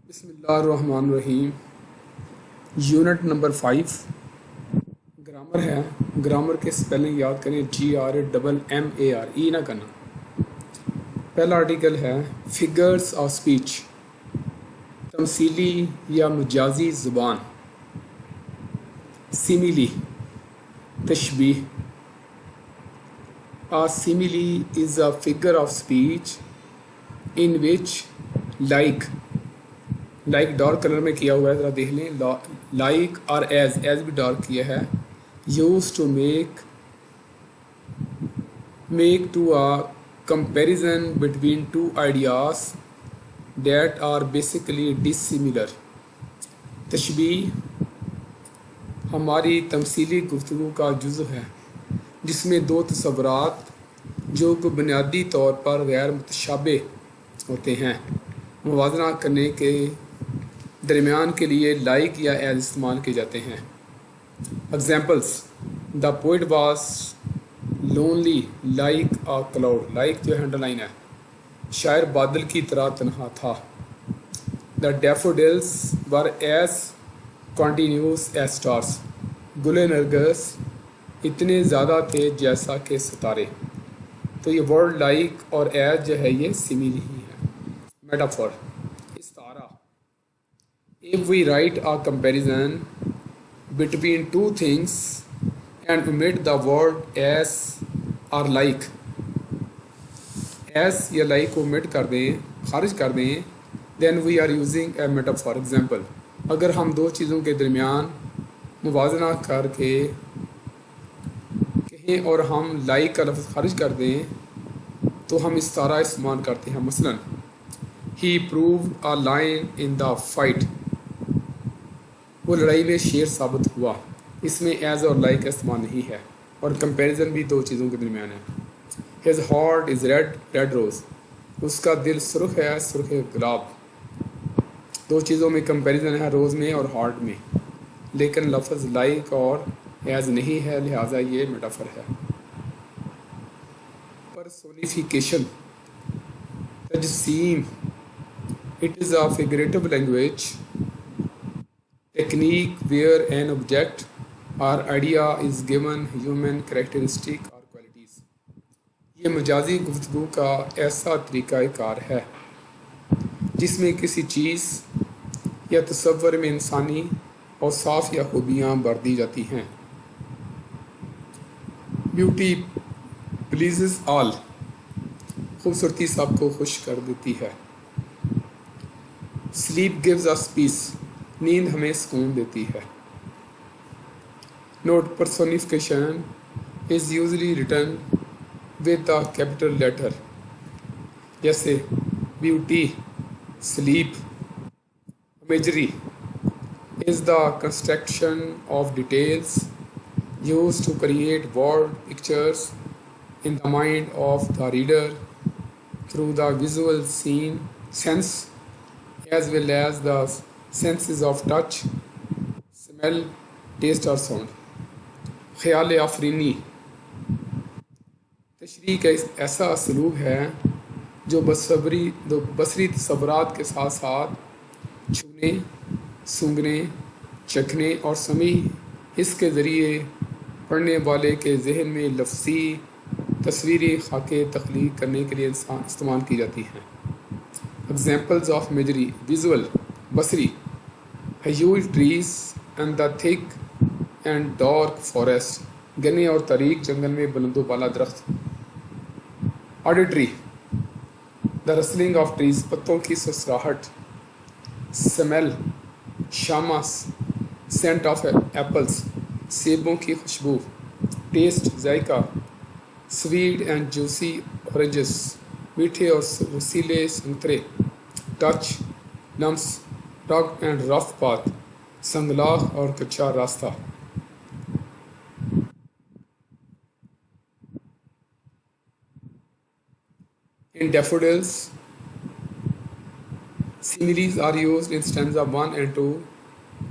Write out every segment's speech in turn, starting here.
बिस्मिल्लाहिर्रहमानिर्रहीम। Unit number 5 grammar है। Grammar के स्पेलिंग याद करें, GRAMMAR ना करना। पहला आर्टिकल है फिगर्स ऑफ स्पीच, तमसीली या मजाजी ज़ुबान। Simile, तशबीह। A simile is a figure of speech in which like dark colour में किया हुआ है, ज़रा देख लें। लाइक और एज भी डार्क किया है। Used to make to a comparison between two ideas that are basically dissimilar. तशबीह हमारी तमसीली गुफ्तगू का जुज़ है जिसमें दो तस्वुरात जो को बुनियादी तौर पर गैर मुतशाबे होते हैं मुवाजना करने के दरमियान के लिए लाइक या एज इस्तेमाल किए जाते हैं। Examples: the poet was lonely like a cloud. Like जो अंडरलाइन है, शायर बादल की तरह तन्हा था। The daffodils were as continuous as stars. गुले नरगस इतने ज़्यादा थे जैसा कि सितारे। तो ये वर्ड लाइक और एज जो है ये सिमिली ही है। Metaphor, इस्तारा। If we write a comparison between two things and omit the word as or like, as या like को omit कर दें, खारिज कर दें, then we are using a metaphor. Example: अगर हम दो चीज़ों के दरमियान मुवाजना करके कहें और हम like का लफ्ज़ खारिज कर दें तो हम इस्तारा इस्तेमाल करते हैं। मसलन, he proved a lion in the fight। वो लड़ाई में शेर साबित हुआ। इसमें एज और लाइक का इस्तेमाल नहीं है और कंपैरिजन भी दो चीज़ों के दरमियान है। His heart is red, red rose. उसका दिल सुर्ख है, सुर्ख गुलाब। दो चीज़ों में कंपैरिजन है, रोज़ में और हार्ट में, लेकिन लफ्ज़ लाइक और एज नहीं है, लिहाजा ये मेटाफर है। पर्सोनिफिकेशन, तजसीम। It is a figurative language technique where an object or idea is given human characteristic or qualities। ये मजाजी गुफ्तगू का ऐसा तरीक़ाकार है जिसमें किसी चीज़ या तस्वर में इंसानी औसाफ या खूबियाँ भर दी जाती हैं। Beauty pleases all. खूबसूरती सबको खुश कर देती है। Sleep gives us peace. नींद हमें सुकून देती है। Note: personification is usually written with the capital letter, जैसे beauty, sleep. Imagery is the construction of details used to create word pictures in the mind of the reader through the visual scene sense as well as the senses of touch, smell, taste और sound। ख्याल आफरीनी तशरीह का ऐसा असलूब है जो बसरी तस्वुरात के साथ साथ छूने, सूंघने, चखने और समी हिस्स के ज़रिए पढ़ने वाले के जहन में लफ्ज़ी तस्वीरी खाके तख्लीक करने के लिए इस्तेमाल की जाती हैं। Examples of imagery: visual, basri, huge trees and the thick and dark forest। घने और तारीक जंगल में बुलंदो बाला दरख्त। Auditory, the rustling of trees, पत्तों की ससराहट। Smell, shamas, scent of apples, सेबों की खुशबू। Taste, JICA. Sweet and juicy oranges, मीठे और रसीले संतरे। टच, लम्स, टग एंड रफ पाथ, संगलाख और कच्चा रास्ता। In daffodils, similes are used in stanza 1 and 2.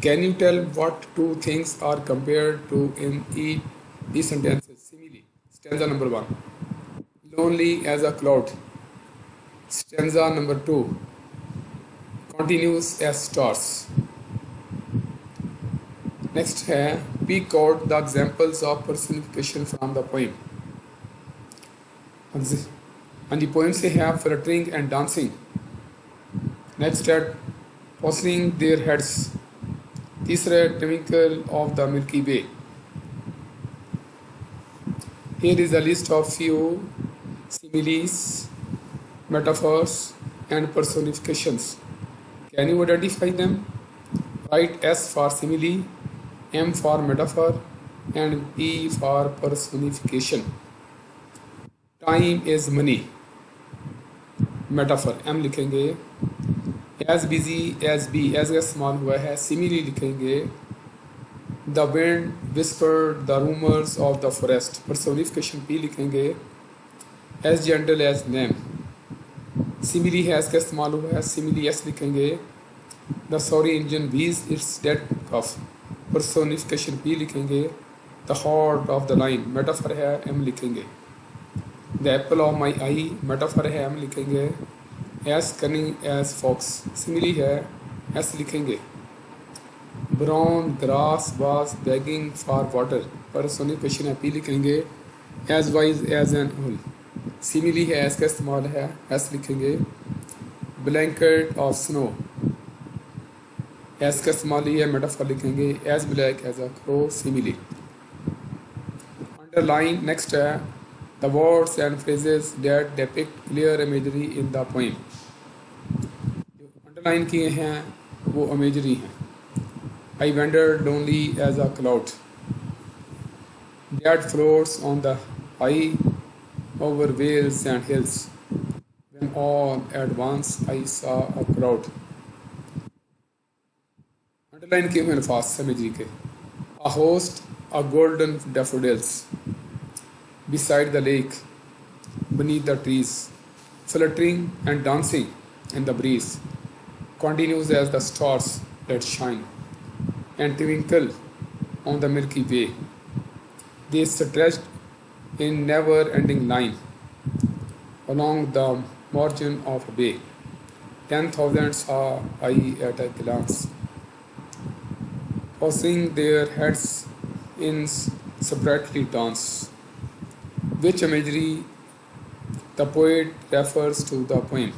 Can you tell what two things are compared to in these sentences? Simile, stanza number 1. Lonely as a cloud, stanza number 2. continues as stars. Next है pick out the examples of personification from the poem. And the poem से है fluttering and dancing. Next है tossing their heads. तीसरा है twinkle of the Milky Way. Here is a list of few similes, metaphors and personifications. Can you identify them? Write S for simile, M for metaphor and P for personification. Time is money, metaphor M लिखेंगे. As busy as be, as का इस्तेमाल हुआ है. Simile लिखेंगे. The wind whispered the rumors of the forest. Personification P लिखेंगे. As gentle as lamb. Simile है, इसका इस्तेमाल हुआ है. Simile S लिखेंगे. The sorry engine wheezed its dead calf. Personification P लिखेंगे. The heart of the lion. Metaphor है, M लिखेंगे. The apple of my eye. Metaphor है, M लिखेंगे. As cunning as fox. Simile है, S लिखेंगे. Brown grass was begging for water. Personification है, P लिखेंगे. As wise as an owl. Simile है, S का इस्तेमाल है, S लिखेंगे. Blanket of snow. S का इस्तेमाल ही है, मेटाफर लिखेंगे. As black as a crow. Simile. Underline. Next है the words and phrases that depict clear imagery in the poem. जो अंडरलाइन किए हैं वो इमेजरी हैं. I wandered lonely as a cloud that floats on the high over vales and hills. When all at once I saw a crowd. Underline किए हुए अल्फाज imagery के. A host of golden daffodils beside the lake, beneath the trees, fluttering and dancing in the breeze, continues as the stars that shine and twinkle on the Milky Way. They stretched in never-ending line along the margin of a bay. 10,000 saw I at a glance, tossing their heads in sprightly dance. Which imagery the poet refers to the poem?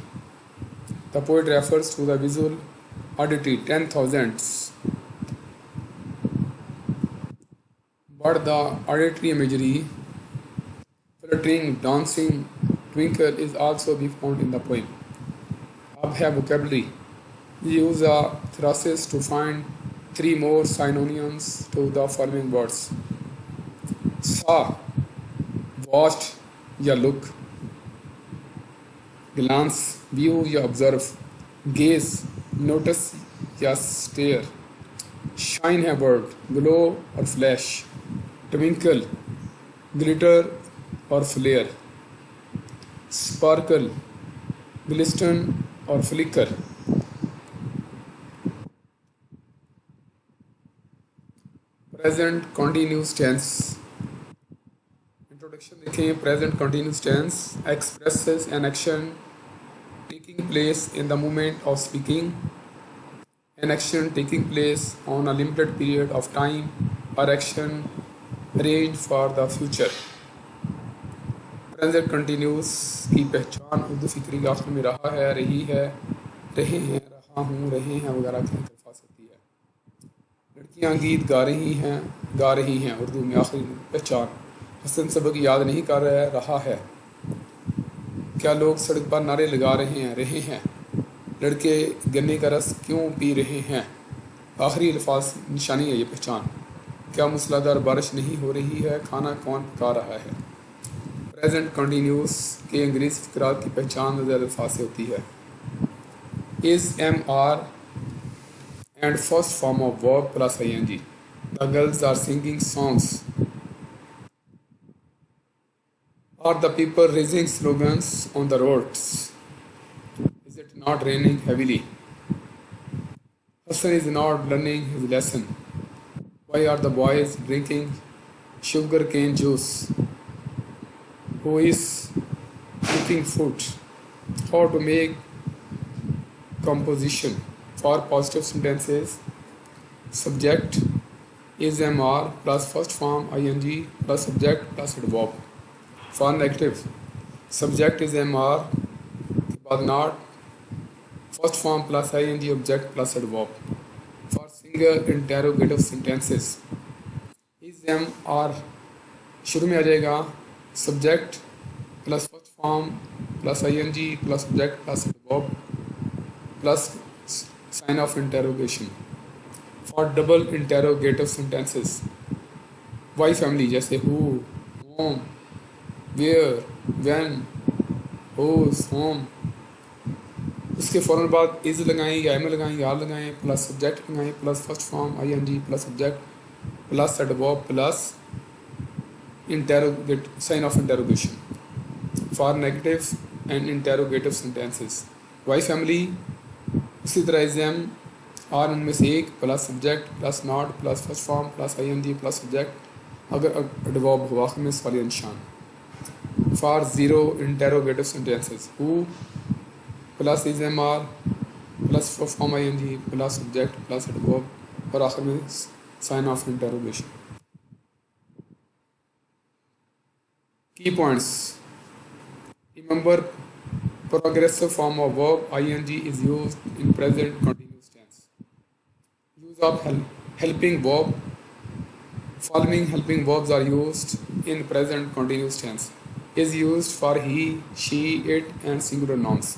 The poet refers to the visual auditory 10,000s. But the auditory imagery, fluttering, dancing, twinkle is also be found in the poem. Ab hai vocabulary. Use a thesaurus to find 3 more synonyms to the following words. Saw, watched या look. Glance, view या observe. Gaze, notice या stare. Shine है word, glow और flash. Twinkle, glitter और flare. Sparkle, glisten और flicker. Present continuous tense. Introduction देखें. Present continuous tense expresses an action taking place in the moment of speaking. An action taking place on a limited period of time or action arranged for the future. Present continuous की पहचान उर्दू फिक्री आखिर में रहा है, रही है, रहे हैं, रहा हूँ, रहे हैं वगैरह की अल्फाज होती है. लड़कियाँ गीत गा रही हैं उर्दू में आखिरी पहचान. हसन सबक याद नहीं कर रहा है. क्या लोग सड़क पर नारे लगा रहे हैं. लड़के गन्ने का रस क्यों पी रहे हैं. आखिरी अल्फाज निशानी है ये पहचान. क्या मूसलाधार बारिश नहीं हो रही है. खाना कौन पका रहा है. प्रेजेंट कंटिन्यूस के अंग्रेज़ी फ़क़रात की पहचान ज़्यादा अल्फाज से होती है. Is am are and first form of verb plus ing. The girls are singing songs. Are the people raising slogans on the roads? Is it not raining heavily? Hassan is not learning his lesson. Why are the boys drinking sugarcane juice? Who is cooking food? How to make composition? For positive sentences, subject is MR plus first form ing plus subject plus adverb. For negative, subject is MR के बाद not first form plus ing object plus adverb. For single interrogative sentences, is MR शुरू में आ जाएगा subject plus first form plus ing plus subject plus adverb plus sign of interrogation. For double interrogative sentences, why family जैसे who, whom, where, when, whose, whom, उसके फ़ौरन बाद is लगाएं या M लगाएं या लगाएं प्लस सब्जेक्ट लगाएं plus first form I N G plus subject plus adverb plus interrogate sign of interrogation. For negative and interrogative sentences, why family उसी तरह इज एम और उनमें से एक plus subject plus not plus first form plus I N G plus subject अगर adverb हुआ में सवालिया निशान. For zero interrogative sentences, who plus is am are plus first form I N G plus subject plus adverb और आखिर में sign of interrogation. की points. Remember, progressive form of verb ing is used in present continuous tense. Use of helping verb. Following helping verbs are used in present continuous tense. Is used for he, she, it and singular nouns.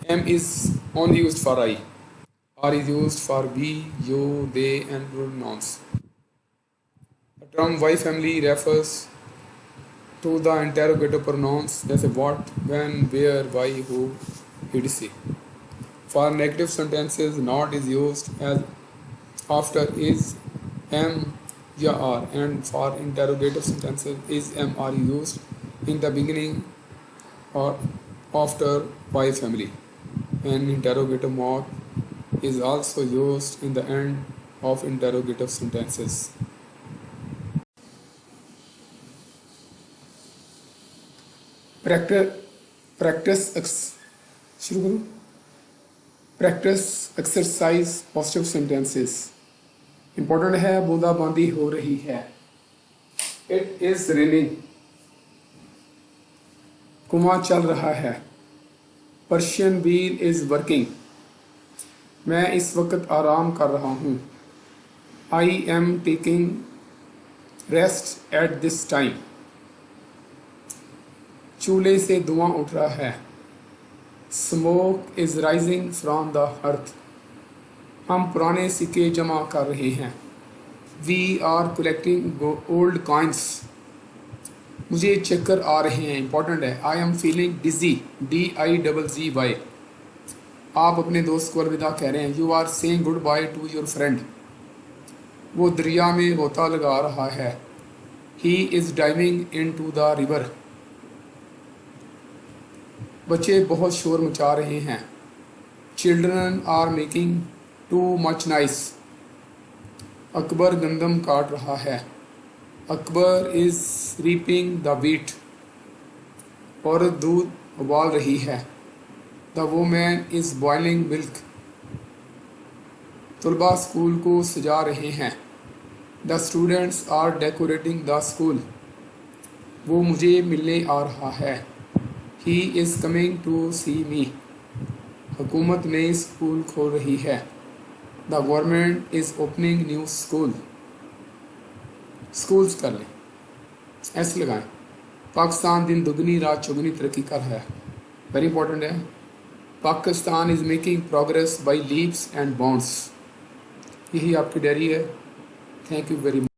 Am is only used for I. Are is used for we, you, they and plural nouns. The term why family refers to the interrogative pronouns जैसे what, when, where, why, who, etc. For negative sentences, not is used as after is, am या are, and for interrogative sentences, is, am, are used in the beginning or after why family. And interrogative mode is also used in the end of interrogative sentences. शुरू करूँ. Practice exercise positive sentences. Important है. बूंदाबांदी हो रही है. It is raining. कुआं चल रहा है. Persian wheel is working. मैं इस वक्त आराम कर रहा हूँ. I am taking rest at this time. चूल्हे से धुआं उठ रहा है. Smoke is rising from the earth. हम पुराने सिक्के जमा कर रहे हैं. We are collecting old coins. मुझे चक्कर आ रहे हैं. इंपॉर्टेंट है. आई एम फीलिंग डिजी. DIZZY. आप अपने दोस्त को अलविदा कह रहे हैं. You are saying good bye to your friend. वो दरिया में गोता लगा रहा है. He is diving into the river. बच्चे बहुत शोर मचा रहे हैं. Children are making too much noise. Akbar गंदम काट रहा है. Akbar is reaping the wheat. औरत दूध उबाल रही है. The woman is boiling milk. तलबा स्कूल को सजा रहे हैं. The students are decorating the school. वो मुझे मिलने आ रहा है. He is coming to see me. हुकूमत नई स्कूल खोल रही है. The government is opening new school. Schools कर लें. ऐसे लगाएं. पाकिस्तान दिन दुगनी रात चौगुनी तरक्की कर रहा है. वेरी इंपॉर्टेंट है. Pakistan is making progress by leaps and bounds. यही आपकी डायरी है. Thank you very much.